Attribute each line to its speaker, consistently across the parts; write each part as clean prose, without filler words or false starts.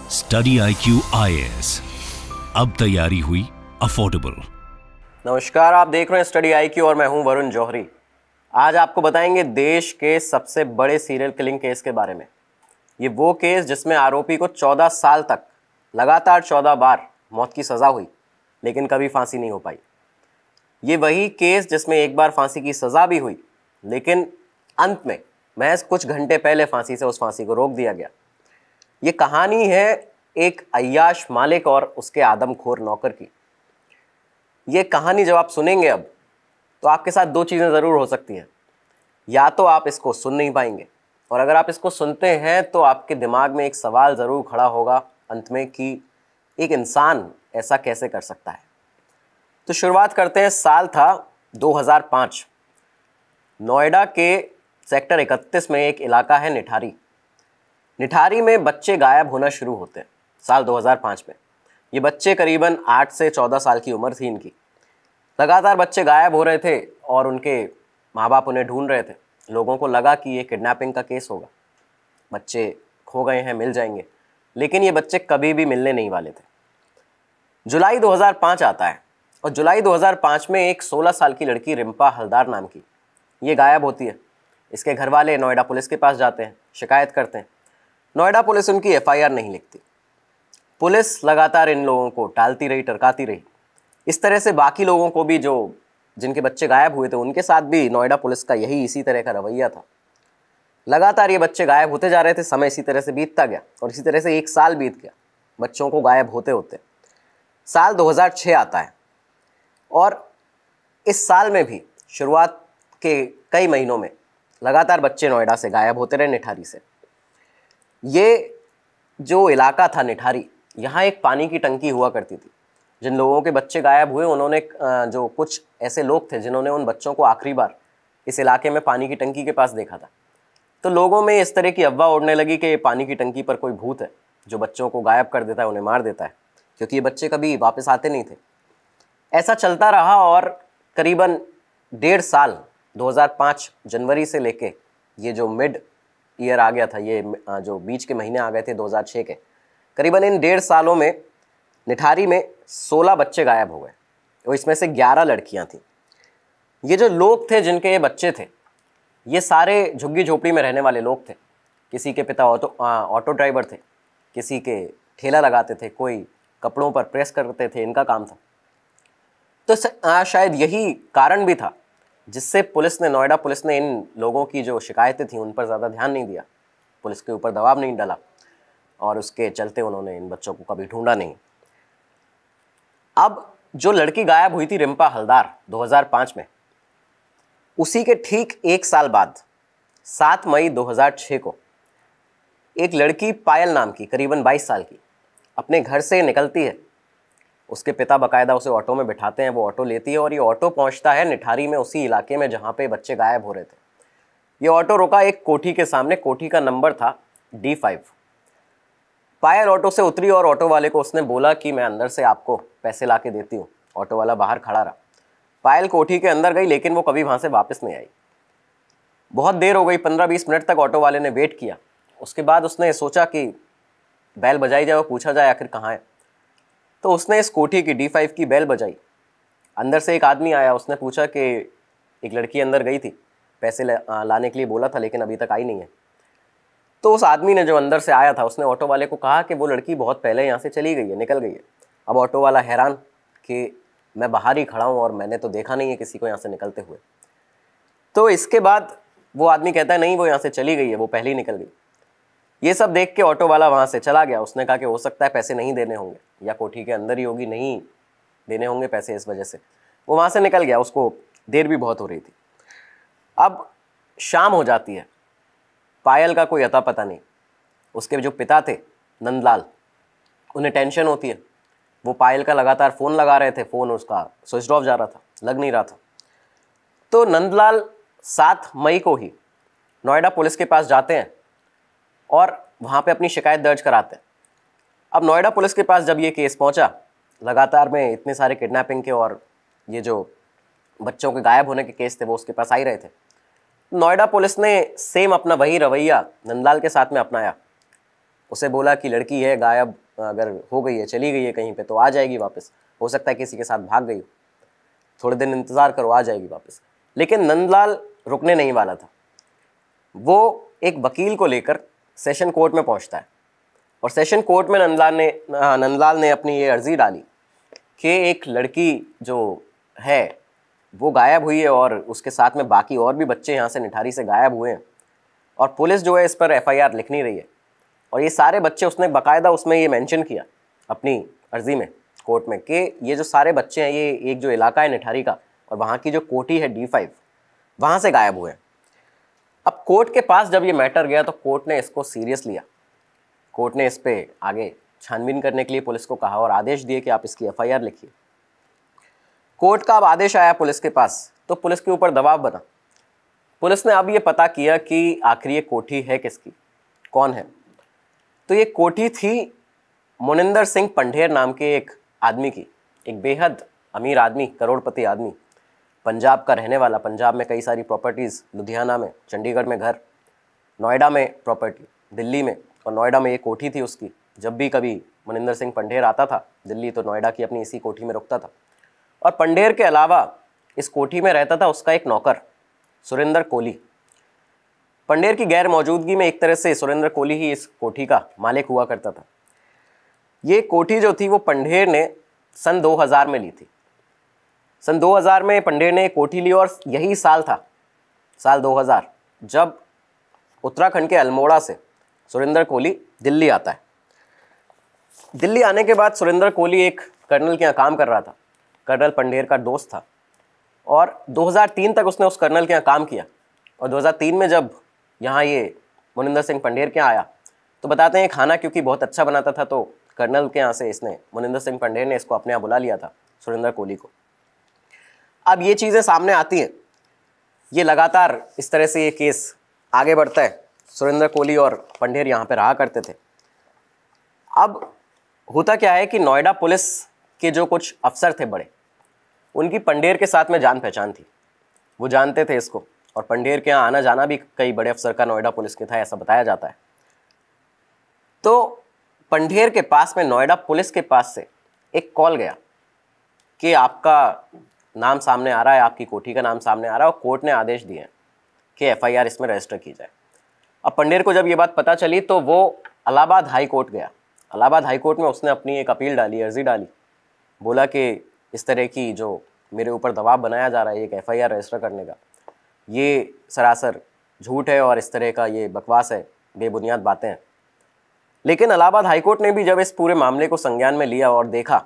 Speaker 1: Study IQ IAS, अब तैयारी हुई अफोर्डेबल।
Speaker 2: नमस्कार, आप देख रहे हैं स्टडी IQ और मैं हूं वरुण जौहरी। आज आपको बताएंगे देश के सबसे बड़े सीरियल किलिंग केस के बारे में। ये वो केस जिसमें आरोपी को 14 साल तक लगातार 14 बार मौत की सज़ा हुई, लेकिन कभी फांसी नहीं हो पाई। ये वही केस जिसमें एक बार फांसी की सज़ा भी हुई, लेकिन अंत में महज कुछ घंटे पहले फांसी से उस फांसी को रोक दिया गया। ये कहानी है एक अय्याश मालिक और उसके आदमखोर नौकर की। ये कहानी जब आप सुनेंगे अब, तो आपके साथ दो चीज़ें ज़रूर हो सकती हैं। या तो आप इसको सुन नहीं पाएंगे, और अगर आप इसको सुनते हैं तो आपके दिमाग में एक सवाल ज़रूर खड़ा होगा अंत में कि एक इंसान ऐसा कैसे कर सकता है। तो शुरुआत करते हैं। साल था 2005। नोएडा के सेक्टर 31 में एक इलाका है निठारी। निठारी में बच्चे गायब होना शुरू होते हैं साल 2005 में। ये बच्चे करीबन 8 से 14 साल की उम्र थी इनकी। लगातार बच्चे गायब हो रहे थे और उनके माँ बाप उन्हें ढूंढ रहे थे। लोगों को लगा कि ये किडनैपिंग का केस होगा, बच्चे खो गए हैं, मिल जाएंगे, लेकिन ये बच्चे कभी भी मिलने नहीं वाले थे। जुलाई 2005 आता है और जुलाई 2005 में एक 16 साल की लड़की रिम्पा हलदार नाम की ये गायब होती है। इसके घर वाले नोएडा पुलिस के पास जाते हैं, शिकायत करते हैं। नोएडा पुलिस उनकी FIR नहीं लिखती। पुलिस लगातार इन लोगों को टालती रही, टरकाती रही। इस तरह से बाकी लोगों को भी, जो जिनके बच्चे गायब हुए थे, उनके साथ भी नोएडा पुलिस का इसी तरह का रवैया था। लगातार ये बच्चे गायब होते जा रहे थे। समय इसी तरह से बीतता गया और इसी तरह से एक साल बीत गया बच्चों को गायब होते होते। साल 2006 आता है और इस साल में भी शुरुआत के कई महीनों में लगातार बच्चे नोएडा से गायब होते रहे, निठारी से। ये जो इलाका था निठारी, यहाँ एक पानी की टंकी हुआ करती थी। जिन लोगों के बच्चे गायब हुए, उन्होंने जो कुछ ऐसे लोग थे जिन्होंने उन बच्चों को आखिरी बार इस इलाके में पानी की टंकी के पास देखा था। तो लोगों में इस तरह की अफवाह उड़ने लगी कि पानी की टंकी पर कोई भूत है जो बच्चों को गायब कर देता है, उन्हें मार देता है, क्योंकि ये बच्चे कभी वापस आते नहीं थे। ऐसा चलता रहा और करीबन 1.5 साल 2005 जनवरी से लेके ये जो मिड ईयर आ गया था, ये जो बीच के महीने आ गए थे 2006 के, करीबन इन 1.5 सालों में निठारी में 16 बच्चे गायब हो गए और इसमें से 11 लड़कियां थीं। ये जो लोग थे जिनके ये बच्चे थे, ये सारे झुग्गी झोपड़ी में रहने वाले लोग थे। किसी के पिता ऑटो ड्राइवर थे, किसी के ठेला लगाते थे, कोई कपड़ों पर प्रेस करते थे, इनका काम था। तो शायद यही कारण भी था जिससे नोएडा पुलिस ने इन लोगों की जो शिकायतें थी उन पर ज़्यादा ध्यान नहीं दिया, पुलिस के ऊपर दबाव नहीं डाला, और उसके चलते उन्होंने इन बच्चों को कभी ढूंढा नहीं। अब जो लड़की गायब हुई थी रिम्पा हलदार 2005 में, उसी के ठीक एक साल बाद 7 मई 2006 को एक लड़की पायल नाम की, करीबन 22 साल की, अपने घर से निकलती है। उसके पिता बाकायदा उसे ऑटो में बिठाते हैं, वो ऑटो लेती है और ये ऑटो पहुंचता है निठारी में, उसी इलाके में जहां पे बच्चे गायब हो रहे थे। ये ऑटो रुका एक कोठी के सामने, कोठी का नंबर था D5। पायल ऑटो से उतरी और ऑटो वाले को उसने बोला कि मैं अंदर से आपको पैसे ला के देती हूँ। ऑटो वाला बाहर खड़ा रहा। पायल कोठी के अंदर गई, लेकिन वो कभी वहाँ से वापस नहीं आई। बहुत देर हो गई, 15-20 मिनट तक ऑटो वाले ने वेट किया। उसके बाद उसने सोचा कि बैल बजाई जाए और पूछा जाए आखिर कहाँ है। तो उसने इस कोठी की D5 की बेल बजाई। अंदर से एक आदमी आया, उसने पूछा कि एक लड़की अंदर गई थी, पैसे लाने के लिए बोला था, लेकिन अभी तक आई नहीं है। तो उस आदमी ने, जो अंदर से आया था, उसने ऑटो वाले को कहा कि वो लड़की बहुत पहले यहाँ से चली गई है, निकल गई है। अब ऑटो वाला हैरान कि मैं बाहर ही खड़ा हूँ और मैंने तो देखा नहीं है किसी को यहाँ से निकलते हुए। तो इसके बाद वो आदमी कहता है नहीं, वो यहाँ से चली गई है, वो पहले ही निकल गई। ये सब देख के ऑटो वाला वहाँ से चला गया। उसने कहा कि हो सकता है पैसे नहीं देने होंगे, या कोठी के अंदर ही होगी, नहीं देने होंगे पैसे, इस वजह से वो वहाँ से निकल गया। उसको देर भी बहुत हो रही थी। अब शाम हो जाती है, पायल का कोई अता पता नहीं। उसके जो पिता थे नंदलाल, उन्हें टेंशन होती है। वो पायल का लगातार फ़ोन लगा रहे थे, फ़ोन उसका स्विच ऑफ जा रहा था, लग नहीं रहा था। तो नंदलाल 7 मई को ही नोएडा पुलिस के पास जाते हैं और वहाँ पे अपनी शिकायत दर्ज कराते हैं। अब नोएडा पुलिस के पास जब ये केस पहुँचा, लगातार में इतने सारे किडनैपिंग के और ये जो बच्चों के गायब होने के केस थे वो उसके पास आ ही रहे थे। नोएडा पुलिस ने सेम अपना वही रवैया नंदलाल के साथ में अपनाया। उसे बोला कि लड़की है गायब, अगर हो गई है, चली गई है कहीं पे तो आ जाएगी वापस, हो सकता है किसी के साथ भाग गई हो, थोड़े दिन इंतज़ार करो, आ जाएगी वापस। लेकिन नंदलाल रुकने नहीं वाला था। वो एक वकील को लेकर सेशन कोर्ट में पहुंचता है और सेशन कोर्ट में नंदलाल ने अपनी ये अर्जी डाली कि एक लड़की जो है वो गायब हुई है और उसके साथ में बाकी और भी बच्चे यहाँ से निठारी से गायब हुए हैं और पुलिस जो है इस पर एफआईआर लिख नहीं रही है। और ये सारे बच्चे, उसने बाकायदा उसमें ये मेंशन किया अपनी अर्जी में कोर्ट में कि ये जो सारे बच्चे हैं ये एक जो इलाका है निठारी का और वहाँ की जो कोठी है D5 वहाँ से गायब हुए हैं। अब कोर्ट के पास जब ये मैटर गया तो कोर्ट ने इसको सीरियस लिया। कोर्ट ने इस पे आगे छानबीन करने के लिए पुलिस को कहा और आदेश दिए कि आप इसकी एफआईआर लिखिए। कोर्ट का अब आदेश आया पुलिस के पास तो पुलिस के ऊपर दबाव बना। पुलिस ने अब ये पता किया कि आखिर ये कोठी है किसकी, कौन है। तो ये कोठी थी मुनिंदर सिंह पंढेर नाम के एक आदमी की, एक बेहद अमीर आदमी, करोड़पति आदमी, पंजाब का रहने वाला। पंजाब में कई सारी प्रॉपर्टीज़, लुधियाना में, चंडीगढ़ में घर, नोएडा में प्रॉपर्टी, दिल्ली में और नोएडा में ये कोठी थी उसकी। जब भी कभी मुनिंदर सिंह पंढेर आता था दिल्ली तो नोएडा की अपनी इसी कोठी में रुकता था। और पंढेर के अलावा इस कोठी में रहता था उसका एक नौकर सुरेंद्र कोहली। पंढेर की गैर मौजूदगी में एक तरह से सुरेंद्र कोहली ही इस कोठी का मालिक हुआ करता था। ये कोठी जो थी वो पंढेर ने सन 2000 में ली थी। सन 2000 में पंढेर ने कोठी ली और यही साल था, साल 2000, जब उत्तराखंड के अल्मोड़ा से सुरेंद्र कोहली दिल्ली आता है। दिल्ली आने के बाद सुरेंद्र कोहली एक कर्नल के यहाँ काम कर रहा था। कर्नल पंढेर का दोस्त था और 2003 तक उसने उस कर्नल के यहाँ काम किया। और 2003 में जब यहाँ ये मुनिंदर सिंह पंढेर के यहाँ आया तो बताते हैं खाना क्योंकि बहुत अच्छा बनाता था तो कर्नल के यहाँ से इसने, मुनिंदर सिंह पंढेर ने इसको अपने यहाँ बुला लिया था सुरेंद्र कोहली को। अब ये चीज़ें सामने आती हैं, ये लगातार इस तरह से ये केस आगे बढ़ता है। सुरेंद्र कोहली और पंढेर यहाँ पे रहा करते थे। अब होता क्या है कि नोएडा पुलिस के जो कुछ अफसर थे बड़े, उनकी पंढेर के साथ में जान पहचान थी, वो जानते थे इसको। और पंढेर के यहाँ आना जाना भी कई बड़े अफसर का नोएडा पुलिस के था, ऐसा बताया जाता है। तो पंढेर के पास में नोएडा पुलिस के पास से एक कॉल गया कि आपका नाम सामने आ रहा है, आपकी कोठी का नाम सामने आ रहा है और कोर्ट ने आदेश दिए हैं कि एफआईआर इसमें रजिस्टर की जाए। अब पंढेर को जब ये बात पता चली तो वो इलाहाबाद हाई कोर्ट गया। इलाहाबाद हाई कोर्ट में उसने अपनी एक अपील डाली, अर्जी डाली, बोला कि इस तरह की जो मेरे ऊपर दबाव बनाया जा रहा है एक एफआईआर रजिस्टर करने का, ये सरासर झूठ है और इस तरह का ये बकवास है, बेबुनियाद बातें हैं। लेकिन इलाहाबाद हाई कोर्ट ने भी जब इस पूरे मामले को संज्ञान में लिया और देखा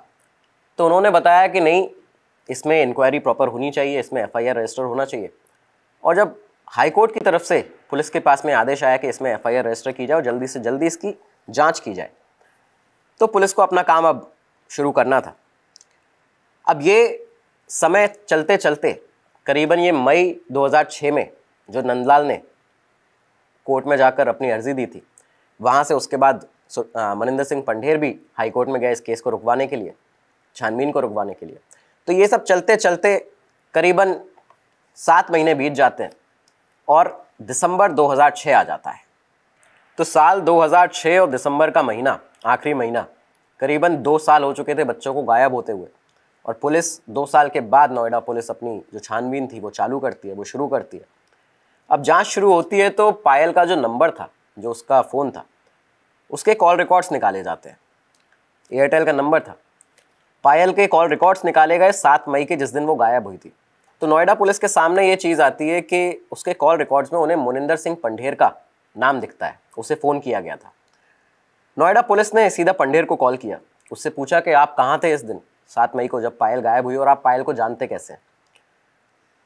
Speaker 2: तो उन्होंने बताया कि नहीं, इसमें इंक्वायरी प्रॉपर होनी चाहिए, इसमें एफआईआर रजिस्टर होना चाहिए। और जब हाई कोर्ट की तरफ से पुलिस के पास में आदेश आया कि इसमें एफआईआर रजिस्टर की जाए और जल्दी से जल्दी इसकी जांच की जाए, तो पुलिस को अपना काम अब शुरू करना था। अब ये समय चलते चलते करीबन ये मई 2006 में जो नंदलाल ने कोर्ट में जाकर अपनी अर्जी दी थी, वहाँ से उसके बाद मुनिंदर सिंह पंढेर भी हाई कोर्ट में गए इस केस को रुकवाने के लिए, छानबीन को रुकवाने के लिए। तो ये सब चलते चलते करीबन 7 महीने बीत जाते हैं और दिसंबर 2006 आ जाता है। तो साल 2006 और दिसंबर का महीना, आखिरी महीना, करीबन 2 साल हो चुके थे बच्चों को गायब होते हुए। और पुलिस 2 साल के बाद नोएडा पुलिस अपनी जो छानबीन थी वो चालू करती है, वो शुरू करती है। अब जांच शुरू होती है तो पायल का जो नंबर था, जो उसका फ़ोन था, उसके कॉल रिकॉर्ड्स निकाले जाते हैं। एयरटेल का नंबर था। पायल के कॉल रिकॉर्ड्स निकाले गए 7 मई के, जिस दिन वो गायब हुई थी। तो नोएडा पुलिस के सामने ये चीज़ आती है कि उसके कॉल रिकॉर्ड्स में उन्हें मुनिंदर सिंह पंढेर का नाम दिखता है, उसे फ़ोन किया गया था। नोएडा पुलिस ने सीधा पंढेर को कॉल किया, उससे पूछा कि आप कहाँ थे इस दिन 7 मई को जब पायल गायब हुई और आप पायल को जानते कैसे हैं।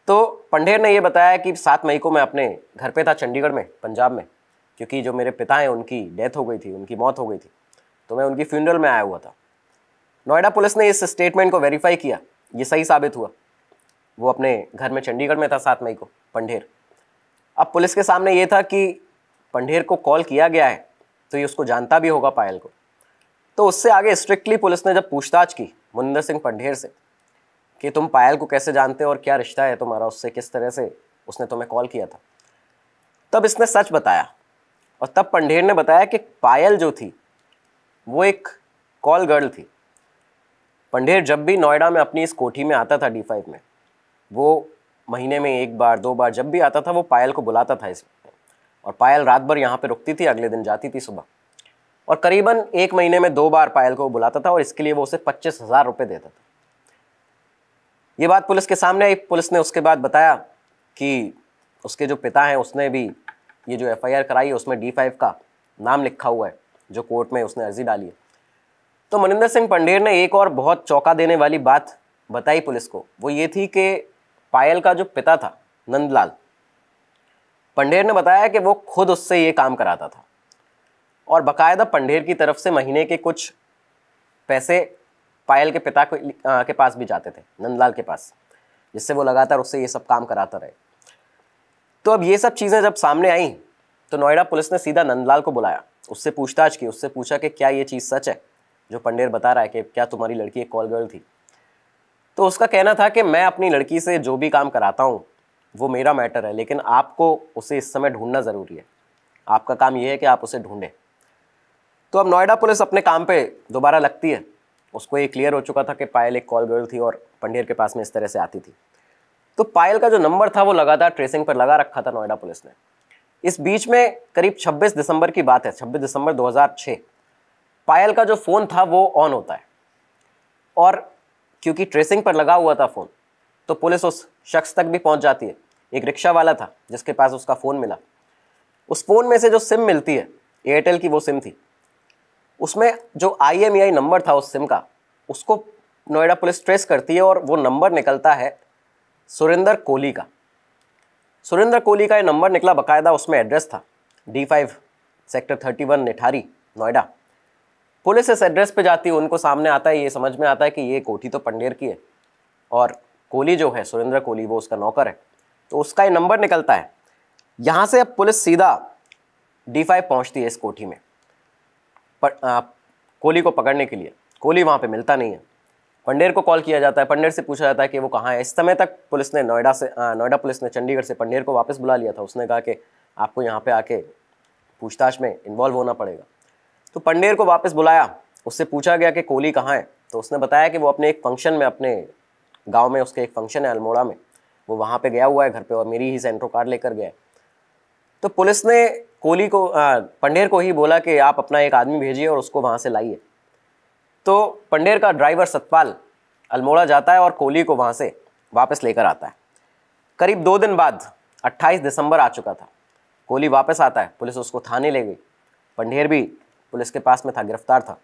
Speaker 2: तो पंढेर ने ये बताया कि 7 मई को मैं अपने घर पे था चंडीगढ़ में, पंजाब में, क्योंकि जो मेरे पिता हैं उनकी डेथ हो गई थी, उनकी मौत हो गई थी, तो मैं उनकी फ्यूनरल में आया हुआ था। नोएडा पुलिस ने इस स्टेटमेंट को वेरीफाई किया, ये सही साबित हुआ। वो अपने घर में चंडीगढ़ में था 7 मई को पंढेर। अब पुलिस के सामने ये था कि पंढेर को कॉल किया गया है तो ये उसको जानता भी होगा पायल को। तो उससे आगे स्ट्रिक्टली पुलिस ने जब पूछताछ की मुनिंदर सिंह पंढेर से कि तुम पायल को कैसे जानते हो और क्या रिश्ता है तुम्हारा उससे, किस तरह से उसने तुम्हें कॉल किया था, तब इसने सच बताया। और तब पंढेर ने बताया कि पायल जो थी वो एक कॉल गर्ल थी। पंढेर जब भी नोएडा में अपनी इस कोठी में आता था D5 में, वो महीने में 1 बार 2 बार जब भी आता था वो पायल को बुलाता था इसमें, और पायल रात भर यहाँ पे रुकती थी, अगले दिन जाती थी सुबह, और करीबन 1 महीने में 2 बार पायल को बुलाता था और इसके लिए वो उसे 25,000 रुपये देता था। ये बात पुलिस के सामने आई। पुलिस ने उसके बाद बताया कि उसके जो पिता हैं उसने भी ये जो FIR कराई है उसमें D5 का नाम लिखा हुआ है, जो कोर्ट में उसने अर्जी डाली है। तो मनिंदर सिंह पंढेर ने एक और बहुत चौंका देने वाली बात बताई पुलिस को। वो ये थी कि पायल का जो पिता था नंदलाल, पंढेर ने बताया कि वो खुद उससे ये काम कराता था और बाकायदा पंढेर की तरफ से महीने के कुछ पैसे पायल के पिता के पास भी जाते थे, नंदलाल के पास, जिससे वो लगातार उससे ये सब काम कराता रहे। तो अब ये सब चीज़ें जब सामने आई तो नोएडा पुलिस ने सीधा नंदलाल को बुलाया, उससे पूछताछ की, उससे पूछा कि क्या ये चीज़ सच है जो पंढेर बता रहा है कि क्या तुम्हारी लड़की एक कॉल गर्ल थी। तो उसका कहना था कि मैं अपनी लड़की से जो भी काम कराता हूँ वो मेरा मैटर है, लेकिन आपको उसे इस समय ढूंढना ज़रूरी है, आपका काम ये है कि आप उसे ढूंढें। तो अब नोएडा पुलिस अपने काम पे दोबारा लगती है। उसको ये क्लियर हो चुका था कि पायल एक कॉल गर्ल थी और पंढेर के पास में इस तरह से आती थी। तो पायल का जो नंबर था वो लगातार ट्रेसिंग पर लगा रखा था नोएडा पुलिस ने। इस बीच में करीब 26 दिसंबर की बात है, 26 दिसंबर 2006, पायल का जो फ़ोन था वो ऑन होता है, और क्योंकि ट्रेसिंग पर लगा हुआ था फ़ोन तो पुलिस उस शख्स तक भी पहुंच जाती है। एक रिक्शा वाला था जिसके पास उसका फ़ोन मिला। उस फ़ोन में से जो सिम मिलती है, एयरटेल की वो सिम थी, उसमें जो IMEI नंबर था उस सिम का, उसको नोएडा पुलिस ट्रेस करती है और वो नंबर निकलता है सुरेंद्र कोहली का। सुरेंद्र कोहली का ये नंबर निकला, बाकायदा उसमें एड्रेस था D5 sector 31 Nithari Noida. Police इस एड्रेस पे जाती है, उनको सामने आता है, ये समझ में आता है कि ये कोठी तो पंढेर की है और कोहली जो है सुरेंद्र कोहली वो उसका नौकर है, तो उसका ये नंबर निकलता है। यहाँ से अब पुलिस सीधा D5 पहुँचती है इस कोठी में कोहली को पकड़ने के लिए। कोहली वहाँ पे मिलता नहीं है। पंढेर को कॉल किया जाता है, पंढेर से पूछा जाता है कि वो कहाँ है। इस समय तक पुलिस ने नोएडा पुलिस ने चंडीगढ़ से पंढेर को वापस बुला लिया था। उसने कहा कि आपको यहाँ पे आके पूछताछ में इन्वॉल्व होना पड़ेगा। तो पंढेर को वापस बुलाया, उससे पूछा गया कि कोहली कहाँ है, तो उसने बताया कि वो अपने एक फंक्शन में, अपने गाँव में उसके एक फंक्शन है अल्मोड़ा में, वो वहाँ पर गया हुआ है घर पर और मेरी ही सेंट्रो कार्ड लेकर गया। तो पुलिस ने कोहली को पंढेर को ही बोला कि आप अपना एक आदमी भेजिए और उसको वहाँ से लाइए। तो पंढेर का ड्राइवर सतपाल अल्मोड़ा जाता है और कोहली को वहाँ से वापस लेकर आता है। करीब 2 दिन बाद 28 दिसंबर आ चुका था, कोहली वापस आता है, पुलिस उसको थाने ले गई। पंढेर भी पुलिस के पास में था, गिरफ्तार था।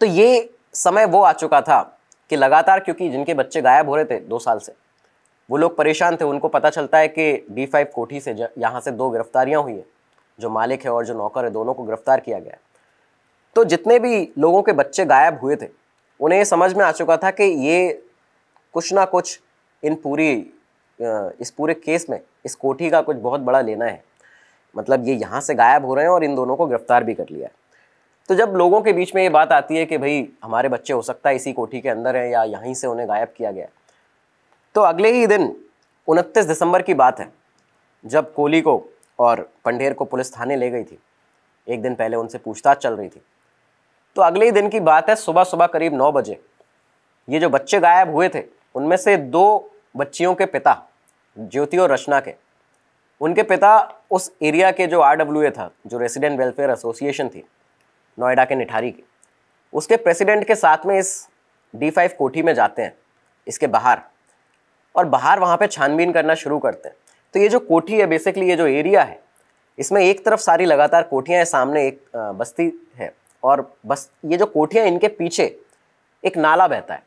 Speaker 2: तो ये समय वो आ चुका था कि लगातार, क्योंकि जिनके बच्चे गायब हो रहे थे 2 साल से, वो लोग परेशान थे। उनको पता चलता है कि D5 कोठी से यहाँ से 2 गिरफ्तारियाँ हुई है, जो मालिक है और जो नौकर है, दोनों को गिरफ्तार किया गया है। तो जितने भी लोगों के बच्चे गायब हुए थे उन्हें ये समझ में आ चुका था कि ये कुछ ना कुछ इस पूरे केस में इस कोठी का कुछ बहुत बड़ा लेना है। मतलब ये यहाँ से गायब हो रहे हैं और इन दोनों को गिरफ्तार भी कर लिया है। तो जब लोगों के बीच में ये बात आती है कि भाई हमारे बच्चे हो सकता है इसी कोठी के अंदर हैं या यहीं से उन्हें गायब किया गया, तो अगले ही दिन 29 दिसंबर की बात है, जब कोहली को और पंढेर को पुलिस थाने ले गई थी। एक दिन पहले उनसे पूछताछ चल रही थी। तो अगले ही दिन की बात है, सुबह सुबह करीब 9 बजे ये जो बच्चे गायब हुए थे उनमें से 2 बच्चियों के पिता, ज्योति और रचना के, उनके पिता उस एरिया के जो RWA था, जो रेसिडेंट वेलफेयर एसोसिएशन थी नोएडा के निठारी की, उसके प्रेसिडेंट के साथ में इस D5 कोठी में जाते हैं, इसके बाहर, और बाहर वहाँ पे छानबीन करना शुरू करते हैं। तो ये जो कोठी है, बेसिकली ये जो एरिया है, इसमें एक तरफ सारी लगातार कोठियाँ हैं, सामने एक बस्ती है, और बस ये जो कोठियाँ, इनके पीछे एक नाला बहता है,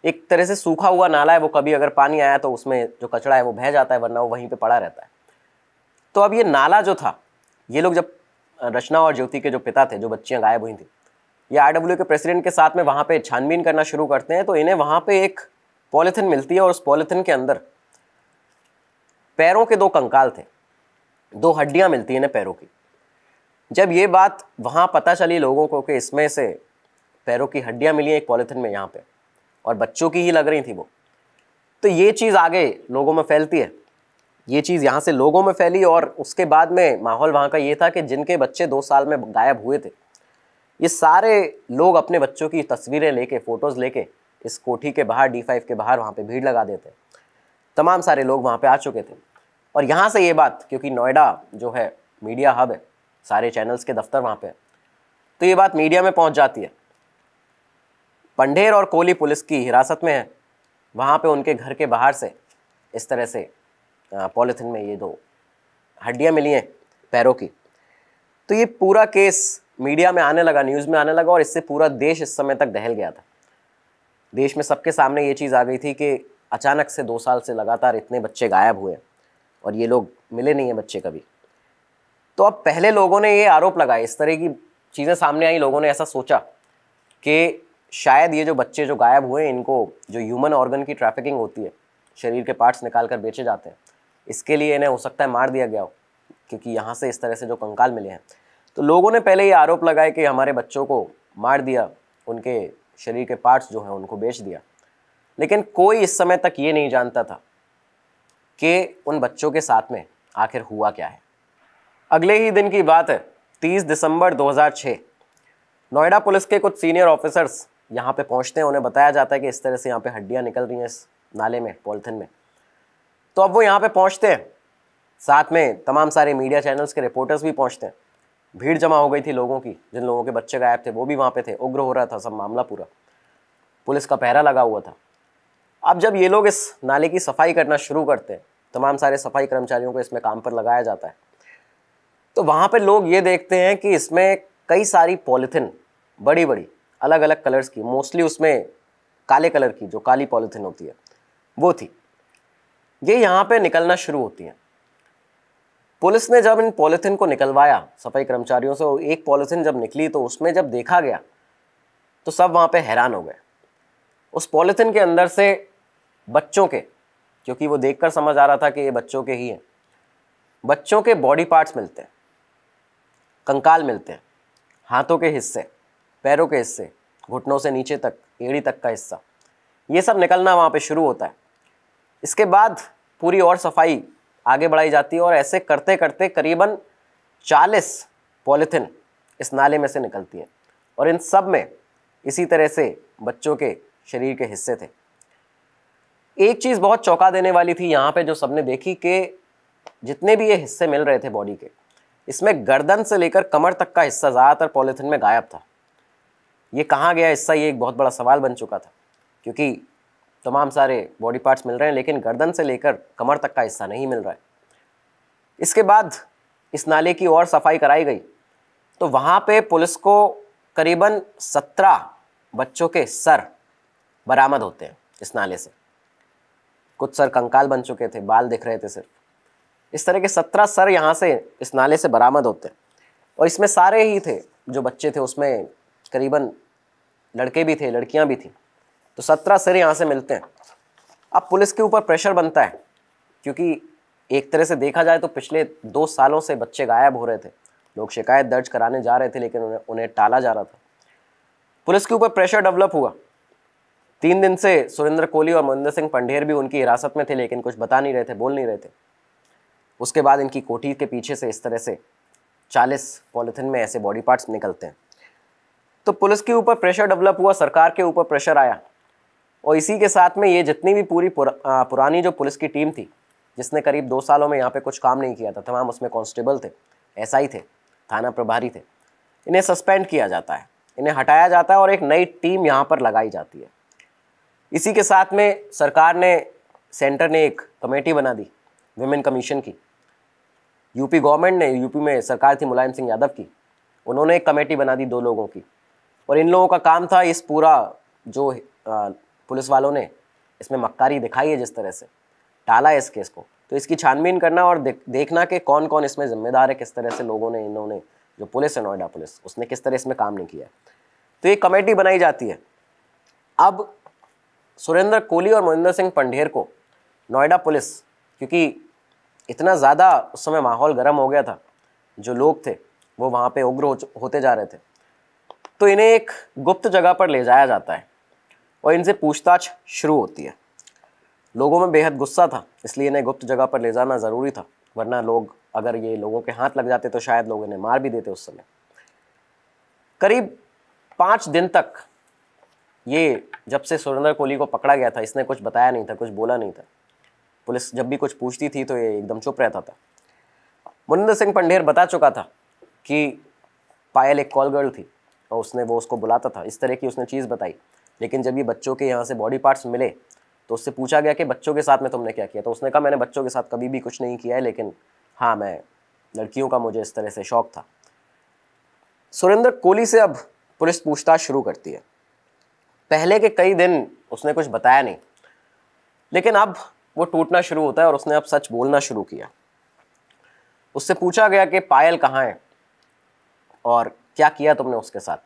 Speaker 2: एक तरह से सूखा हुआ नाला है। वो कभी अगर पानी आया तो उसमें जो कचरा है वो बह जाता है, वरना वो वहीं पे पड़ा रहता है। तो अब ये नाला जो था, ये लोग जब रचना और ज्योति के जो पिता थे, जो बच्चियाँ गायब हुई थी, ये RWA के प्रेसिडेंट के साथ में वहाँ पे छानबीन करना शुरू करते हैं। तो इन्हें वहाँ पे एक पॉलीथिन मिलती है और उस पॉलीथिन के अंदर पैरों के 2 कंकाल थे, 2 हड्डियाँ मिलती हैं इन्हें पैरों की। जब ये बात वहाँ पता चली लोगों को कि इसमें से पैरों की हड्डियाँ मिली हैं एक पॉलीथिन में यहाँ पे, और बच्चों की ही लग रही थी वो, तो ये चीज़ आगे लोगों में फैलती है। ये चीज़ यहाँ से लोगों में फैली और उसके बाद में माहौल वहाँ का ये था कि जिनके बच्चे 2 साल में गायब हुए थे, ये सारे लोग अपने बच्चों की तस्वीरें लेके, फ़ोटोज़ लेके इस कोठी के बाहर, D5 के बाहर वहाँ पे भीड़ लगा देते। तमाम सारे लोग वहाँ पे आ चुके थे और यहाँ से ये बात, क्योंकि नोएडा जो है मीडिया हब है, सारे चैनल्स के दफ्तर वहाँ पे, तो ये बात मीडिया में पहुँच जाती है। पंढेर और कोली पुलिस की हिरासत में है। वहाँ पे उनके घर के बाहर से इस तरह से पॉलीथिन में ये 2 हड्डियाँ मिली हैं पैरों की। तो ये पूरा केस मीडिया में आने लगा, न्यूज़ में आने लगा और इससे पूरा देश इस समय तक दहल गया था। देश में सबके सामने ये चीज़ आ गई थी कि अचानक से 2 साल से लगातार इतने बच्चे गायब हुए और ये लोग मिले नहीं हैं बच्चे कभी। तो अब पहले लोगों ने ये आरोप लगाए, इस तरह की चीज़ें सामने आई, लोगों ने ऐसा सोचा कि शायद ये जो बच्चे जो गायब हुए, इनको जो ह्यूमन ऑर्गन की ट्रैफिकिंग होती है, शरीर के पार्ट्स निकाल कर बेचे जाते हैं, इसके लिए इन्हें हो सकता है मार दिया गया हो, क्योंकि यहाँ से इस तरह से जो कंकाल मिले हैं। तो लोगों ने पहले ये आरोप लगाए कि हमारे बच्चों को मार दिया, उनके शरीर के पार्ट्स जो हैं उनको बेच दिया। लेकिन कोई इस समय तक ये नहीं जानता था कि उन बच्चों के साथ में आखिर हुआ क्या है। अगले ही दिन की बात है, 30 दिसंबर 2006, नोएडा पुलिस के कुछ सीनियर ऑफिसर्स यहाँ पे पहुँचते हैं। उन्हें बताया जाता है कि इस तरह से यहाँ पे हड्डियाँ निकल रही हैं इस नाले में, पॉलीथिन में। तो अब वो यहाँ पे पहुँचते हैं, साथ में तमाम सारे मीडिया चैनल्स के रिपोर्टर्स भी पहुँचते हैं। भीड़ जमा हो गई थी लोगों की, जिन लोगों के बच्चे गायब थे वो भी वहाँ पे थे। उग्र हो रहा था सब मामला पूरा, पुलिस का पहरा लगा हुआ था। अब जब ये लोग इस नाले की सफाई करना शुरू करते हैं, तमाम सारे सफाई कर्मचारियों को इसमें काम पर लगाया जाता है, तो वहाँ पे लोग ये देखते हैं कि इसमें कई सारी पॉलीथिन बड़ी बड़ी अलग अलग कलर्स की, मोस्टली उसमें काले कलर की जो काली पॉलीथिन होती है वो थी, ये यहाँ पे निकलना शुरू होती हैं। पुलिस ने जब इन पॉलीथिन को निकलवाया सफाई कर्मचारियों से, और एक पॉलीथिन जब निकली तो उसमें जब देखा गया तो सब वहाँ पे हैरान हो गए। उस पॉलीथिन के अंदर से बच्चों के, क्योंकि वो देखकर समझ आ रहा था कि ये बच्चों के ही हैं, बच्चों के बॉडी पार्ट्स मिलते हैं, कंकाल मिलते हैं, हाथों के हिस्से, पैरों के हिस्से, घुटनों से नीचे तक, एड़ी तक का हिस्सा, ये सब निकलना वहाँ पे शुरू होता है। इसके बाद पूरी और सफाई आगे बढ़ाई जाती है और ऐसे करते करते करीबन 40 पॉलीथिन इस नाले में से निकलती हैं और इन सब में इसी तरह से बच्चों के शरीर के हिस्से थे। एक चीज़ बहुत चौंका देने वाली थी यहाँ पे जो सबने देखी कि जितने भी ये हिस्से मिल रहे थे बॉडी के, इसमें गर्दन से लेकर कमर तक का हिस्सा ज़्यादातर पॉलीथिन में गायब था। ये कहाँ गया हिस्सा, ये एक बहुत बड़ा सवाल बन चुका था, क्योंकि तमाम सारे बॉडी पार्ट्स मिल रहे हैं लेकिन गर्दन से लेकर कमर तक का हिस्सा नहीं मिल रहा है। इसके बाद इस नाले की और सफाई कराई गई तो वहाँ पे पुलिस को करीबन 17 बच्चों के सर बरामद होते हैं इस नाले से। कुछ सर कंकाल बन चुके थे, बाल दिख रहे थे सिर्फ। इस तरह के 17 सर यहाँ से इस नाले से बरामद होते हैं और इसमें सारे ही थे जो बच्चे थे, उसमें करीबन लड़के भी थे, लड़कियाँ भी थी। तो 17 सर यहाँ से मिलते हैं। अब पुलिस के ऊपर प्रेशर बनता है, क्योंकि एक तरह से देखा जाए तो पिछले 2 सालों से बच्चे गायब हो रहे थे, लोग शिकायत दर्ज कराने जा रहे थे लेकिन उन्हें टाला जा रहा था। पुलिस के ऊपर प्रेशर डेवलप हुआ। 3 दिन से सुरेंद्र कोली और मोहिंदर सिंह पंढेर भी उनकी हिरासत में थे लेकिन कुछ बता नहीं रहे थे, बोल नहीं रहे थे। उसके बाद इनकी कोठी के पीछे से इस तरह से 40 पॉलीथिन में ऐसे बॉडी पार्ट्स निकलते हैं। तो पुलिस के ऊपर प्रेशर डेवलप हुआ, सरकार के ऊपर प्रेशर आया और इसी के साथ में ये जितनी भी पुरानी जो पुलिस की टीम थी, जिसने करीब 2 सालों में यहाँ पे कुछ काम नहीं किया था, तमाम उसमें कांस्टेबल थे, एसआई थे, थाना प्रभारी थे, इन्हें सस्पेंड किया जाता है, इन्हें हटाया जाता है और एक नई टीम यहाँ पर लगाई जाती है। इसी के साथ में सरकार ने, सेंटर ने एक कमेटी बना दी विमेन कमीशन की। यूपी गवर्नमेंट ने, यूपी में सरकार थी मुलायम सिंह यादव की, उन्होंने एक कमेटी बना दी 2 लोगों की और इन लोगों का काम था इस पूरा जो पुलिस वालों ने इसमें मक्कारी दिखाई है, जिस तरह से टाला है इस केस को, तो इसकी छानबीन करना और देखना कि कौन कौन इसमें जिम्मेदार है, किस तरह से लोगों ने, इन्होंने जो पुलिस है नोएडा पुलिस, उसने किस तरह इसमें काम नहीं किया है। तो एक कमेटी बनाई जाती है। अब सुरेंद्र कोली और मोहिंदर सिंह पंढेर को नोएडा पुलिस, क्योंकि इतना ज़्यादा उस समय माहौल गर्म हो गया था, जो लोग थे वो वहाँ पे उग्र होते जा रहे थे, तो इन्हें एक गुप्त जगह पर ले जाया जाता है और इनसे पूछताछ शुरू होती है। लोगों में बेहद गुस्सा था, इसलिए इन्हें गुप्त जगह पर ले जाना ज़रूरी था, वरना लोग अगर ये लोगों के हाथ लग जाते तो शायद लोग इन्हें मार भी देते उस समय। करीब 5 दिन तक ये, जब से सुरेंद्र कोहली को पकड़ा गया था, इसने कुछ बताया नहीं था, कुछ बोला नहीं था। पुलिस जब भी कुछ पूछती थी तो ये एकदम चुप रहता था। मुनिंदर सिंह पंढेर बता चुका था कि पायल एक कॉल गर्ल थी और वो उसको बुलाता था, इस तरह की उसने चीज़ बताई। लेकिन जब ये बच्चों के यहाँ से बॉडी पार्ट्स मिले तो उससे पूछा गया कि बच्चों के साथ में तुमने क्या किया, तो उसने कहा मैंने बच्चों के साथ कभी भी कुछ नहीं किया है, लेकिन हाँ, मैं लड़कियों का मुझे इस तरह से शौक था। सुरेंद्र कोहली से अब पुलिस पूछताछ शुरू करती है। पहले के कई दिन उसने कुछ बताया नहीं, लेकिन अब वो टूटना शुरू होता है और उसने अब सच बोलना शुरू किया। उससे पूछा गया कि पायल कहाँ है और क्या किया तुमने उसके साथ,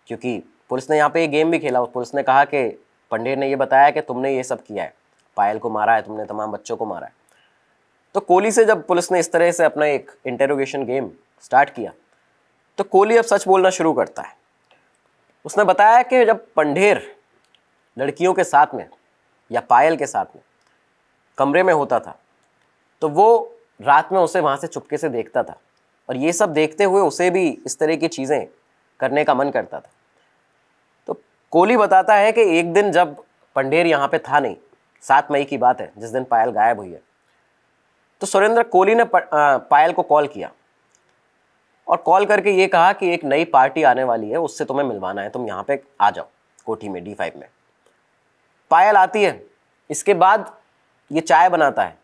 Speaker 2: क्योंकि पुलिस ने यहाँ पे ये गेम भी खेला। पुलिस ने कहा कि पंढेर ने ये बताया कि तुमने ये सब किया है, पायल को मारा है, तुमने तमाम बच्चों को मारा है। तो कोहली से जब पुलिस ने इस तरह से अपना एक इंटेरोगेशन गेम स्टार्ट किया तो कोहली अब सच बोलना शुरू करता है। उसने बताया कि जब पंढेर लड़कियों के साथ में या पायल के साथ में कमरे में होता था तो वो रात में उसे वहाँ से चुपके से देखता था, और ये सब देखते हुए उसे भी इस तरह की चीज़ें करने का मन करता था। तो कोहली बताता है कि एक दिन जब पंढेर यहाँ पे था नहीं, 7 मई की बात है, जिस दिन पायल गायब हुई है, तो सुरेंद्र कोहली ने पायल को कॉल किया और कॉल करके ये कहा कि एक नई पार्टी आने वाली है, उससे तुम्हें मिलवाना है, तुम यहाँ पे आ जाओ कोठी में, D5 में। पायल आती है। इसके बाद ये चाय बनाता है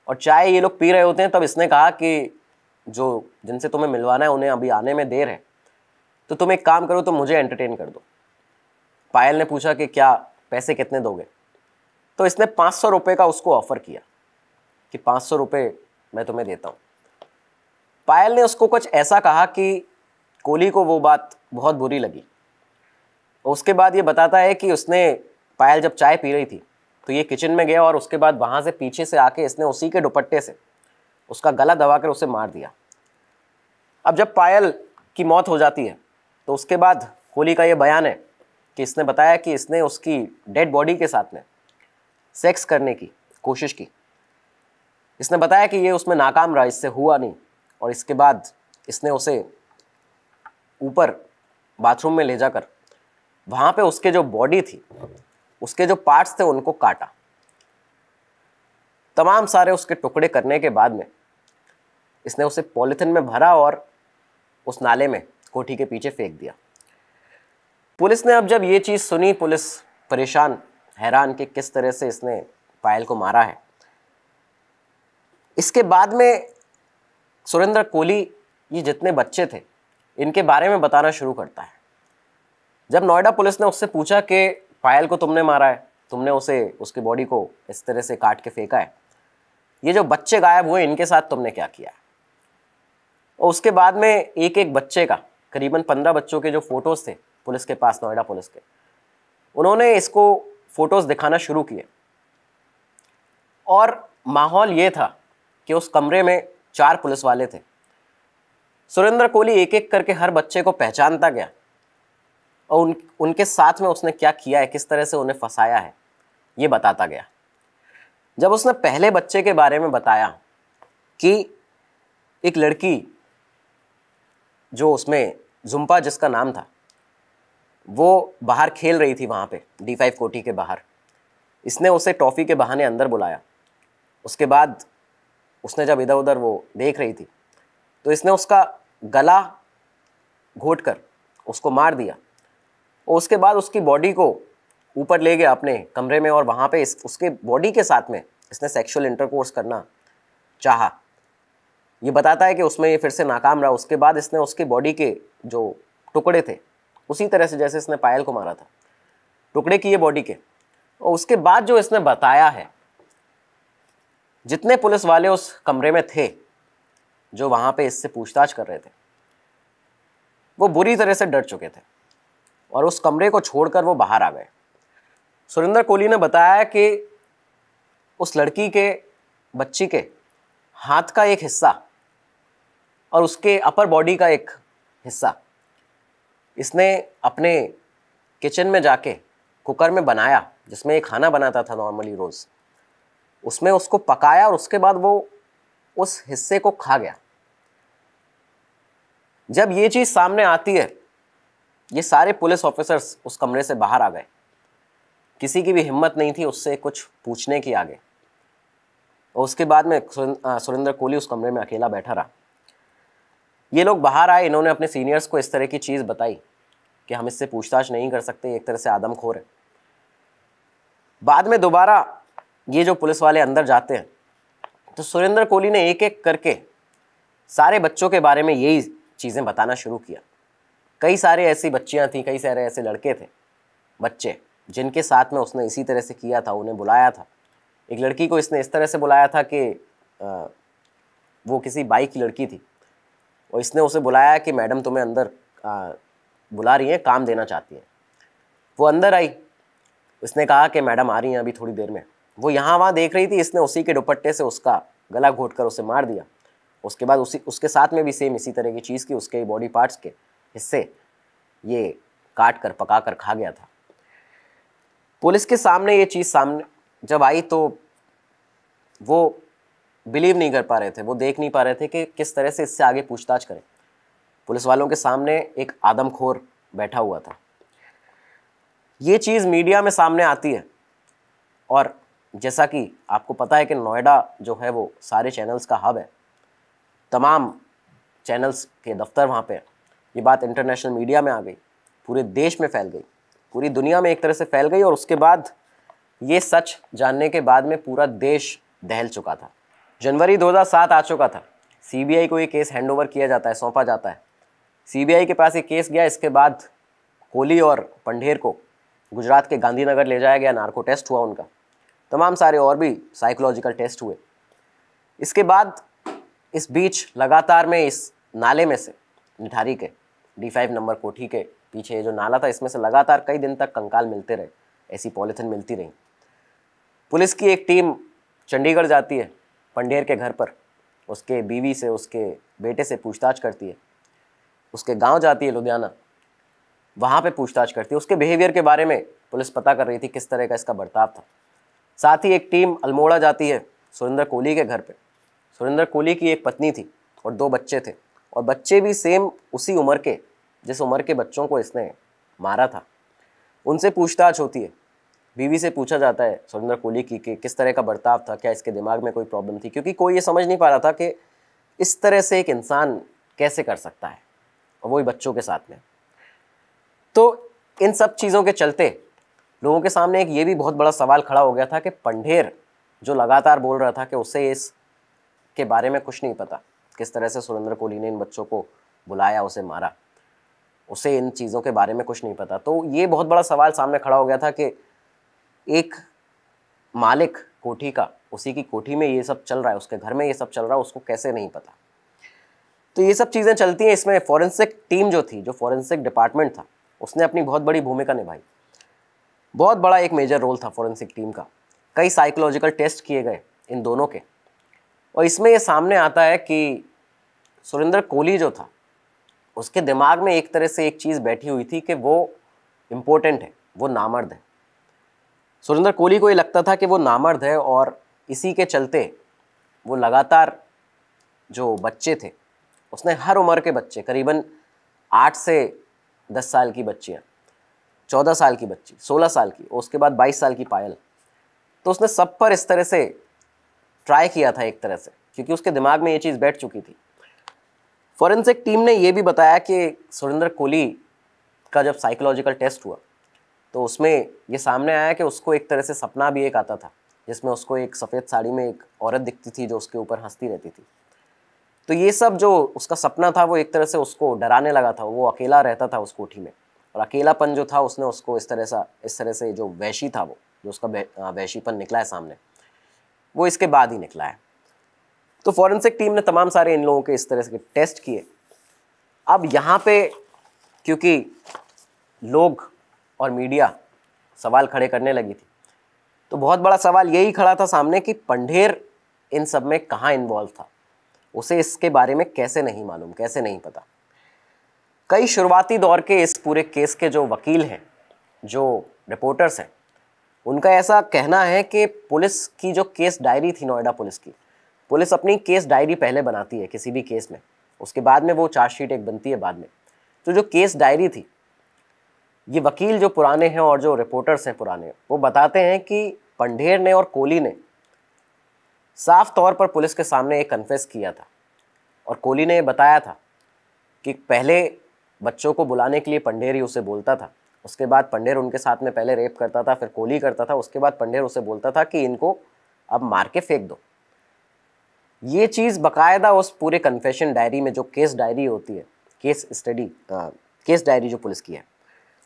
Speaker 2: और चाय ये लोग पी रहे होते हैं। तब इसने कहा कि जो जिनसे तुम्हें मिलवाना है उन्हें अभी आने में देर है, तो तुम एक काम करो, तुम मुझे एंटरटेन कर दो। पायल ने पूछा कि क्या पैसे कितने दोगे, तो इसने 500 रुपये का उसको ऑफ़र किया कि 500 रुपये मैं तुम्हें देता हूँ। पायल ने उसको कुछ ऐसा कहा कि कोहली को वो बात बहुत बुरी लगी। उसके बाद ये बताता है कि उसने, पायल जब चाय पी रही थी तो ये किचन में गया और उसके बाद वहाँ से पीछे से आके इसने उसी के दुपट्टे से उसका गला दबाकर उसे मार दिया। अब जब पायल की मौत हो जाती है तो उसके बाद कोहली का ये बयान है कि इसने बताया कि इसने उसकी डेड बॉडी के साथ में सेक्स करने की कोशिश की। इसने बताया कि ये उसमें नाकाम रहा, इससे हुआ नहीं, और इसके बाद इसने उसे ऊपर बाथरूम में ले जाकर वहाँ पे उसके जो बॉडी थी, उसके जो पार्ट्स थे, उनको काटा। तमाम सारे उसके टुकड़े करने के बाद में इसने उसे पॉलिथिन में भरा और उस नाले में कोठी के पीछे फेंक दिया। पुलिस ने अब जब ये चीज़ सुनी, पुलिस परेशान, हैरान कि किस तरह से इसने पायल को मारा है। इसके बाद में सुरेंद्र कोहली ये जितने बच्चे थे इनके बारे में बताना शुरू करता है। जब नोएडा पुलिस ने उससे पूछा कि पायल को तुमने मारा है, तुमने उसकी बॉडी को इस तरह से काट के फेंका है, ये जो बच्चे गायब हुए इनके साथ तुमने क्या किया है? और उसके बाद में एक एक बच्चे का, करीबन 15 बच्चों के जो फोटोज़ थे पुलिस के पास, नोएडा पुलिस के, उन्होंने इसको फोटोज़ दिखाना शुरू किए। और माहौल ये था कि उस कमरे में 4 पुलिस वाले थे। सुरेंद्र कोहली एक एक करके हर बच्चे को पहचानता गया और उनके साथ में उसने क्या किया है, किस तरह से उन्हें फंसाया है, ये बताता गया। जब उसने पहले बच्चे के बारे में बताया कि एक लड़की, जो उसमें जुम्पा जिसका नाम था, वो बाहर खेल रही थी वहाँ पे D5 कोठी के बाहर, इसने उसे टॉफ़ी के बहाने अंदर बुलाया। उसके बाद उसने जब इधर उधर वो देख रही थी तो इसने उसका गला घोट कर उसको मार दिया और उसके बाद उसकी बॉडी को ऊपर ले गया अपने कमरे में और वहाँ पे उसके बॉडी के साथ में इसने सेक्सुअल इंटरकोर्स करना चाहा। ये बताता है कि उसमें ये फिर से नाकाम रहा। उसके बाद इसने उसकी बॉडी के जो टुकड़े थे, उसी तरह से जैसे इसने पायल को मारा था, टुकड़े किए बॉडी के। और उसके बाद जो इसने बताया है, जितने पुलिस वाले उस कमरे में थे जो वहाँ पे इससे पूछताछ कर रहे थे, वो बुरी तरह से डर चुके थे और उस कमरे को छोड़कर वो बाहर आ गए। सुरेंद्र कोहली ने बताया कि उस लड़की के, बच्ची के हाथ का एक हिस्सा और उसके अपर बॉडी का एक हिस्सा इसने अपने किचन में जाके कुकर में बनाया, जिसमें एक खाना बनाता था नॉर्मली रोज़, उसमें उसको पकाया और उसके बाद वो उस हिस्से को खा गया। जब ये चीज़ सामने आती है, ये सारे पुलिस ऑफिसर्स उस कमरे से बाहर आ गए। किसी की भी हिम्मत नहीं थी उससे कुछ पूछने की आगे। और उसके बाद में सुरेंद्र कोहली उस कमरे में अकेला बैठा रहा। ये लोग बाहर आए, इन्होंने अपने सीनियर्स को इस तरह की चीज़ बताई कि हम इससे पूछताछ नहीं कर सकते, एक तरह से आदमखोर है। बाद में दोबारा ये जो पुलिस वाले अंदर जाते हैं तो सुरेंद्र कोहली ने एक एक करके सारे बच्चों के बारे में यही चीज़ें बताना शुरू किया। कई सारे ऐसी बच्चियां थी, कई सारे ऐसे लड़के थे, बच्चे, जिनके साथ में उसने इसी तरह से किया था, उन्हें बुलाया था। एक लड़की को इसने इस तरह से बुलाया था कि वो किसी बाई की लड़की थी और इसने उसे बुलाया कि मैडम तुम्हें अंदर बुला रही हैं, काम देना चाहती हैं। वो अंदर आई, उसने कहा कि मैडम आ रही हैं अभी थोड़ी देर में। वो यहाँ वहाँ देख रही थी, इसने उसी के दुपट्टे से उसका गला घोट कर उसे मार दिया। उसके बाद उसके साथ में भी सेम इसी तरह की चीज़ की, उसके बॉडी पार्ट्स के हिस्से ये काट कर पका कर खा गया था। पुलिस के सामने ये चीज़ सामने जब आई तो वो बिलीव नहीं कर पा रहे थे, वो देख नहीं पा रहे थे कि किस तरह से इससे आगे पूछताछ करें। पुलिस वालों के सामने एक आदमखोर बैठा हुआ था। ये चीज़ मीडिया में सामने आती है और जैसा कि आपको पता है कि नोएडा जो है वो सारे चैनल्स का हब है, तमाम चैनल्स के दफ्तर वहाँ पे। ये बात इंटरनेशनल मीडिया में आ गई, पूरे देश में फैल गई, पूरी दुनिया में एक तरह से फैल गई। और उसके बाद ये सच जानने के बाद में पूरा देश दहल चुका था। जनवरी 2007 आ चुका था। सीबीआई को ये केस हैंडओवर किया जाता है, सौंपा जाता है। सीबीआई के पास ये केस गया। इसके बाद कोहली और पंढेर को गुजरात के गांधीनगर ले जाया गया, नार्को टेस्ट हुआ उनका, तमाम सारे और भी साइकोलॉजिकल टेस्ट हुए। इसके बाद इस बीच लगातार में इस नाले में से निठारी के D5 नंबर कोठी के पीछे जो नाला था, इसमें से लगातार कई दिन तक कंकाल मिलते रहे, ऐसी पॉलिथिन मिलती रही। पुलिस की एक टीम चंडीगढ़ जाती है, पंढेर के घर पर उसके बीवी से, उसके बेटे से पूछताछ करती है। उसके गांव जाती है लुधियाना, वहाँ पे पूछताछ करती है। उसके बिहेवियर के बारे में पुलिस पता कर रही थी, किस तरह का इसका बर्ताव था। साथ ही एक टीम अल्मोड़ा जाती है सुरेंद्र कोहली के घर पे। सुरेंद्र कोहली की एक पत्नी थी और 2 बच्चे थे, और बच्चे भी सेम उसी उम्र के, जिस उम्र के बच्चों को इसने मारा था। उनसे पूछताछ होती है। बीवी से पूछा जाता है सुरेंद्र कोहली की कि किस तरह का बर्ताव था, क्या इसके दिमाग में कोई प्रॉब्लम थी, क्योंकि कोई ये समझ नहीं पा रहा था कि इस तरह से एक इंसान कैसे कर सकता है, और वही बच्चों के साथ में। तो इन सब चीज़ों के चलते लोगों के सामने एक ये भी बहुत बड़ा सवाल खड़ा हो गया था कि पंढेर जो लगातार बोल रहा था कि उसे इस के बारे में कुछ नहीं पता, किस तरह से सुरेंद्र कोहली ने इन बच्चों को बुलाया, उसे मारा, उसे इन चीज़ों के बारे में कुछ नहीं पता। तो ये बहुत बड़ा सवाल सामने खड़ा हो गया था कि एक मालिक कोठी का, उसी की कोठी में ये सब चल रहा है, उसके घर में ये सब चल रहा है, उसको कैसे नहीं पता। तो ये सब चीज़ें चलती हैं। इसमें फॉरेंसिक टीम जो थी, जो फॉरेंसिक डिपार्टमेंट था, उसने अपनी बहुत बड़ी भूमिका निभाई। बहुत बड़ा एक मेजर रोल था फॉरेंसिक टीम का। कई साइकोलॉजिकल टेस्ट किए गए इन दोनों के, और इसमें ये सामने आता है कि सुरेंद्र कोहली जो था, उसके दिमाग में एक तरह से एक चीज़ बैठी हुई थी कि वो इम्पोर्टेंट है, वो नामर्द है। सुरेंद्र कोहली को ये लगता था कि वो नामर्द है, और इसी के चलते वो लगातार जो बच्चे थे, उसने हर उम्र के बच्चे, करीबन 8 से 10 साल की बच्चियाँ, 14 साल की बच्ची, 16 साल की, उसके बाद 22 साल की पायल, तो उसने सब पर इस तरह से ट्राई किया था एक तरह से, क्योंकि उसके दिमाग में ये चीज़ बैठ चुकी थी। फॉरेंसिक टीम ने ये भी बताया कि सुरेंद्र कोहली का जब साइकोलॉजिकल टेस्ट हुआ तो उसमें ये सामने आया कि उसको एक तरह से सपना भी एक आता था, जिसमें उसको एक सफ़ेद साड़ी में एक औरत दिखती थी जो उसके ऊपर हंसती रहती थी। तो ये सब जो उसका सपना था वो एक तरह से उसको डराने लगा था। वो अकेला रहता था उस कोठी में, और अकेलापन जो था उसने उसको इस तरह से जो वैशी था, वो जो उसका वैशीपन निकला है सामने, वो इसके बाद ही निकला है। तो फॉरेंसिक टीम ने तमाम सारे इन लोगों के इस तरह से टेस्ट किए। अब यहाँ पे क्योंकि लोग और मीडिया सवाल खड़े करने लगी थी, तो बहुत बड़ा सवाल यही खड़ा था सामने कि पंढेर इन सब में कहाँ इन्वॉल्व था, उसे इसके बारे में कैसे नहीं मालूम, कैसे नहीं पता। कई शुरुआती दौर के इस पूरे केस के जो वकील हैं, जो रिपोर्टर्स हैं, उनका ऐसा कहना है कि पुलिस की जो केस डायरी थी नोएडा पुलिस की, पुलिस अपनी केस डायरी पहले बनाती है किसी भी केस में, उसके बाद में वो चार्जशीट एक बनती है बाद में। तो जो केस डायरी थी, ये वकील जो पुराने हैं और जो रिपोर्टर्स हैं पुराने, वो बताते हैं कि पंढेर ने और कोली ने साफ तौर पर पुलिस के सामने एक कन्फेस किया था। और कोली ने बताया था कि पहले बच्चों को बुलाने के लिए पंढेर ही उसे बोलता था, उसके बाद पंढेर उनके साथ में पहले रेप करता था, फिर कोली करता था, उसके बाद पंढेर उसे बोलता था कि इनको अब मार के फेंक दो। ये चीज़ बाकायदा उस पूरे कन्फेशन डायरी में, जो केस डायरी होती है, केस डायरी जो पुलिस की है,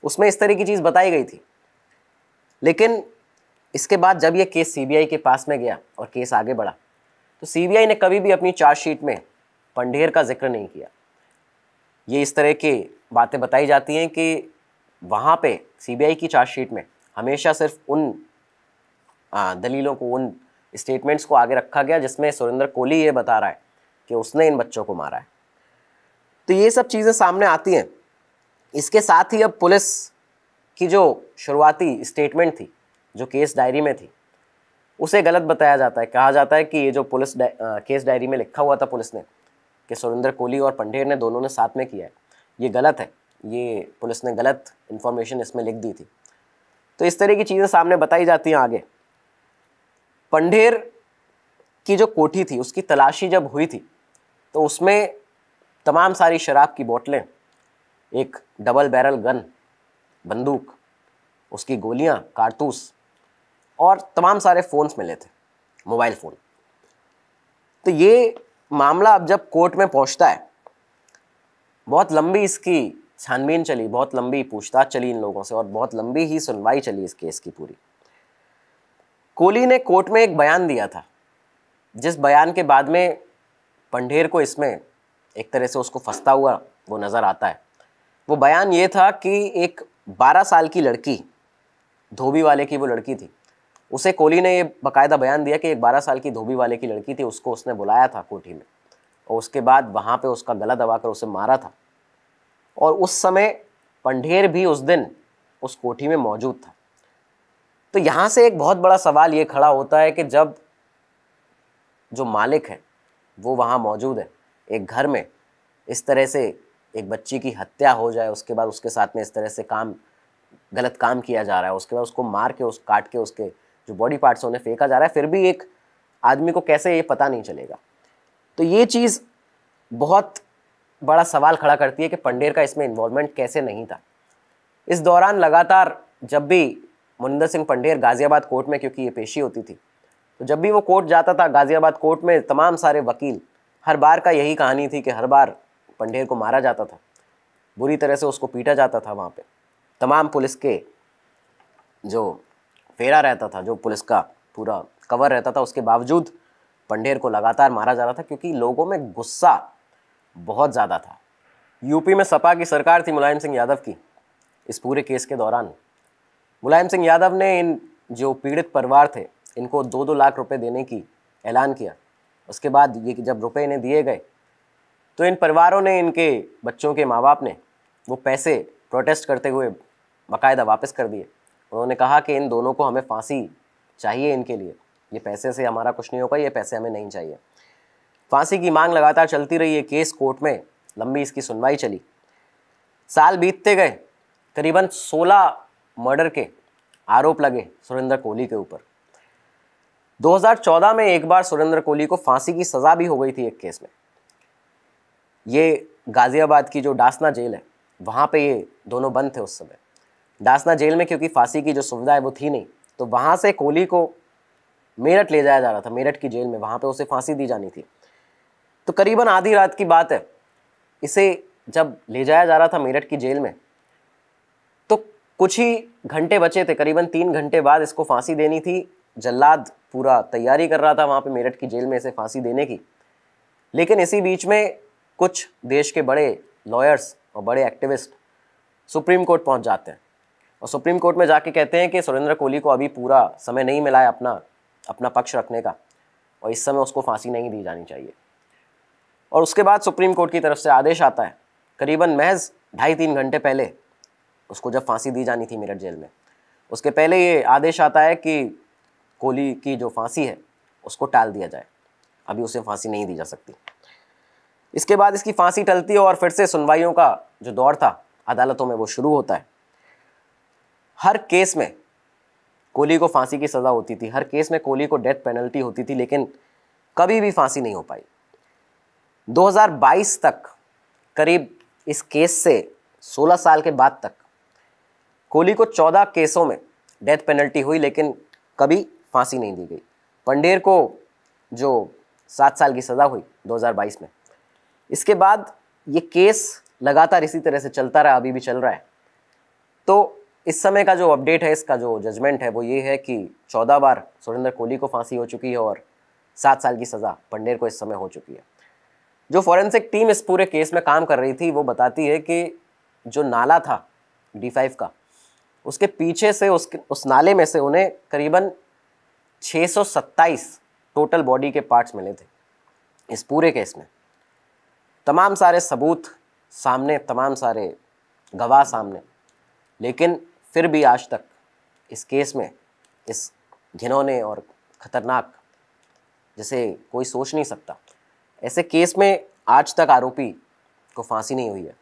Speaker 2: उसमें इस तरह की चीज़ बताई गई थी। लेकिन इसके बाद जब ये केस सीबीआई के पास में गया और केस आगे बढ़ा, तो सीबीआई ने कभी भी अपनी चार्जशीट में पंढेर का जिक्र नहीं किया। ये इस तरह की बातें बताई जाती हैं कि वहाँ पे सीबीआई की चार्जशीट में हमेशा सिर्फ उन दलीलों को, उन स्टेटमेंट्स को आगे रखा गया जिसमें सुरेंद्र कोली ये बता रहा है कि उसने इन बच्चों को मारा है। तो ये सब चीज़ें सामने आती हैं। इसके साथ ही अब पुलिस की जो शुरुआती स्टेटमेंट थी, जो केस डायरी में थी, उसे गलत बताया जाता है। कहा जाता है कि ये जो केस डायरी में लिखा हुआ था पुलिस ने कि सुरेंद्र कोली और पंढेर ने दोनों ने साथ में किया है, ये गलत है। ये पुलिस ने गलत इन्फॉर्मेशन इसमें लिख दी थी। तो इस तरह की चीज़ें सामने बताई जाती हैं आगे। पंढेर की जो कोठी थी, उसकी तलाशी जब हुई थी तो उसमें तमाम सारी शराब की बोतलें, एक डबल बैरल गन, बंदूक, उसकी गोलियां, कारतूस और तमाम सारे फ़ोन्स मिले थे, मोबाइल फ़ोन। तो ये मामला अब जब कोर्ट में पहुंचता है, बहुत लंबी इसकी छानबीन चली, बहुत लंबी पूछताछ चली इन लोगों से और बहुत लंबी ही सुनवाई चली इस केस की पूरी। कोली ने कोर्ट में एक बयान दिया था, जिस बयान के बाद में पंढेर को इसमें एक तरह से उसको फंसता हुआ वो नज़र आता है। वो बयान ये था कि एक 12 साल की लड़की, धोबी वाले की वो लड़की थी, उसे कोली ने ये बाकायदा बयान दिया कि एक 12 साल की धोबी वाले की लड़की थी, उसको उसने बुलाया था कोठी में और उसके बाद वहाँ पे उसका गला दबाकर उसे मारा था। और उस समय पंढेर भी उस दिन उस कोठी में मौजूद था। तो यहाँ से एक बहुत बड़ा सवाल ये खड़ा होता है कि जब जो मालिक है वो वहाँ मौजूद है, एक घर में इस तरह से एक बच्ची की हत्या हो जाए, उसके बाद उसके साथ में इस तरह से गलत काम किया जा रहा है, उसके बाद उसको मार के, काट के उसके जो बॉडी पार्ट्स उन्हें फेंका जा रहा है, फिर भी एक आदमी को कैसे ये पता नहीं चलेगा। तो ये चीज़ बहुत बड़ा सवाल खड़ा करती है कि पंढेर का इसमें इन्वॉल्वमेंट कैसे नहीं था। इस दौरान लगातार जब भी मोनिंदर सिंह पंढेर गाज़ियाबाद कोर्ट में, क्योंकि ये पेशी होती थी, तो जब भी वो कोर्ट जाता था गाज़ियाबाद कोर्ट में, तमाम सारे वकील, हर बार का यही कहानी थी कि हर बार पंढेर को मारा जाता था, बुरी तरह से उसको पीटा जाता था। वहाँ पे तमाम पुलिस के जो फेरा रहता था, जो पुलिस का पूरा कवर रहता था, उसके बावजूद पंढेर को लगातार मारा जा रहा था क्योंकि लोगों में गुस्सा बहुत ज़्यादा था। यूपी में सपा की सरकार थी मुलायम सिंह यादव की। इस पूरे केस के दौरान मुलायम सिंह यादव ने इन जो पीड़ित परिवार थे, इनको 2-2 लाख रुपए देने की ऐलान किया। उसके बाद ये जब रुपए इन्हें दिए गए तो इन परिवारों ने, इनके बच्चों के माँ बाप ने वो पैसे प्रोटेस्ट करते हुए बाकायदा वापस कर दिए। उन्होंने कहा कि इन दोनों को हमें फांसी चाहिए, इनके लिए ये पैसे से हमारा कुछ नहीं होगा, ये पैसे हमें नहीं चाहिए। फांसी की मांग लगातार चलती रही है। केस कोर्ट में लंबी इसकी सुनवाई चली। साल बीतते गए, करीबन 16 मर्डर के आरोप लगे सुरेंद्र कोली के ऊपर। 2014 में एक बार सुरेंद्र कोली को फांसी की सज़ा भी हो गई थी एक केस में। ये गाज़ियाबाद की जो डासना जेल है, वहाँ पे ये दोनों बंद थे उस समय। डासना जेल में क्योंकि फांसी की जो सुविधा है वो थी नहीं, तो वहाँ से कोली को मेरठ ले जाया जा रहा था, मेरठ की जेल में, वहाँ पे उसे फांसी दी जानी थी। तो करीबन आधी रात की बात है, इसे जब ले जाया जा रहा था मेरठ की जेल में, तो कुछ ही घंटे बचे थे, करीबन 3 घंटे बाद इसको फांसी देनी थी। जल्लाद पूरा तैयारी कर रहा था वहाँ पे मेरठ की जेल में इसे फांसी देने की। लेकिन इसी बीच में कुछ देश के बड़े लॉयर्स और बड़े एक्टिविस्ट सुप्रीम कोर्ट पहुँच जाते हैं और सुप्रीम कोर्ट में जाके कहते हैं कि सुरेंद्र कोली को अभी पूरा समय नहीं मिला है अपना पक्ष रखने का और इस समय उसको फांसी नहीं दी जानी चाहिए। और उसके बाद सुप्रीम कोर्ट की तरफ से आदेश आता है, करीबन महज 2.5-3 घंटे पहले उसको जब फांसी दी जानी थी मेरठ जेल में, उसके पहले ये आदेश आता है कि कोहली की जो फांसी है उसको टाल दिया जाए, अभी उसे फांसी नहीं दी जा सकती। इसके बाद इसकी फांसी टलती है और फिर से सुनवाइयों का जो दौर था अदालतों में वो शुरू होता है। हर केस में कोहली को फांसी की सज़ा होती थी, हर केस में कोहली को डेथ पेनल्टी होती थी, लेकिन कभी भी फांसी नहीं हो पाई। 2022 तक करीब इस केस से 16 साल के बाद तक कोहली को 14 केसों में डेथ पेनल्टी हुई, लेकिन कभी फांसी नहीं दी गई। पंडेर को जो 7 साल की सज़ा हुई 2022 में, इसके बाद ये केस लगातार इसी तरह से चलता रहा, अभी भी चल रहा है। तो इस समय का जो अपडेट है, इसका जो जजमेंट है वो ये है कि 14 बार सुरेंद्र कोहली को फांसी हो चुकी है और 7 साल की सज़ा पंडेर को इस समय हो चुकी है। जो फॉरेंसिक टीम इस पूरे केस में काम कर रही थी वो बताती है कि जो नाला था D5 का, उसके पीछे से उस नाले में से उन्हें करीबन 627 टोटल बॉडी के पार्ट्स मिले थे इस पूरे केस में। तमाम सारे सबूत सामने, तमाम सारे गवाह सामने, लेकिन फिर भी आज तक इस केस में, इस घिनौने और ख़तरनाक, जिसे कोई सोच नहीं सकता, ऐसे केस में आज तक आरोपी को फांसी नहीं हुई है।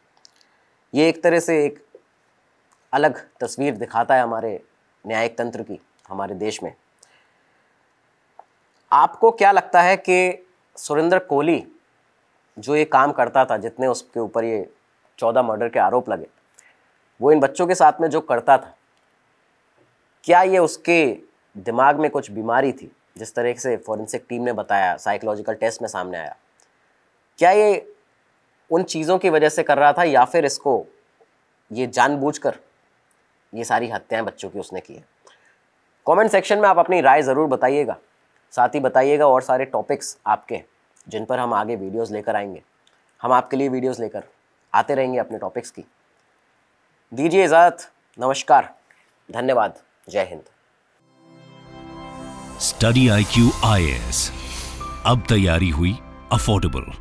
Speaker 2: ये एक तरह से एक अलग तस्वीर दिखाता है हमारे न्यायिक तंत्र की, हमारे देश में। आपको क्या लगता है कि सुरेंद्र कोहली जो ये काम करता था, जितने उसके ऊपर ये 14 मर्डर के आरोप लगे, वो इन बच्चों के साथ में जो करता था, क्या ये उसके दिमाग में कुछ बीमारी थी, जिस तरह से फॉरेंसिक टीम ने बताया, साइकोलॉजिकल टेस्ट में सामने आया? क्या ये उन चीज़ों की वजह से कर रहा था, या फिर इसको ये जानबूझकर ये सारी हत्याएं बच्चों की उसने की है? कमेंट सेक्शन में आप अपनी राय ज़रूर बताइएगा। साथ ही बताइएगा और सारे टॉपिक्स आपके जिन पर हम आगे वीडियोस लेकर आएंगे। हम आपके लिए वीडियोस लेकर आते रहेंगे अपने टॉपिक्स की। दीजिए इजाज़त, नमस्कार, धन्यवाद, जय हिंद।
Speaker 1: स्टडी IQ IAS, अब तैयारी हुई अफोर्डेबल।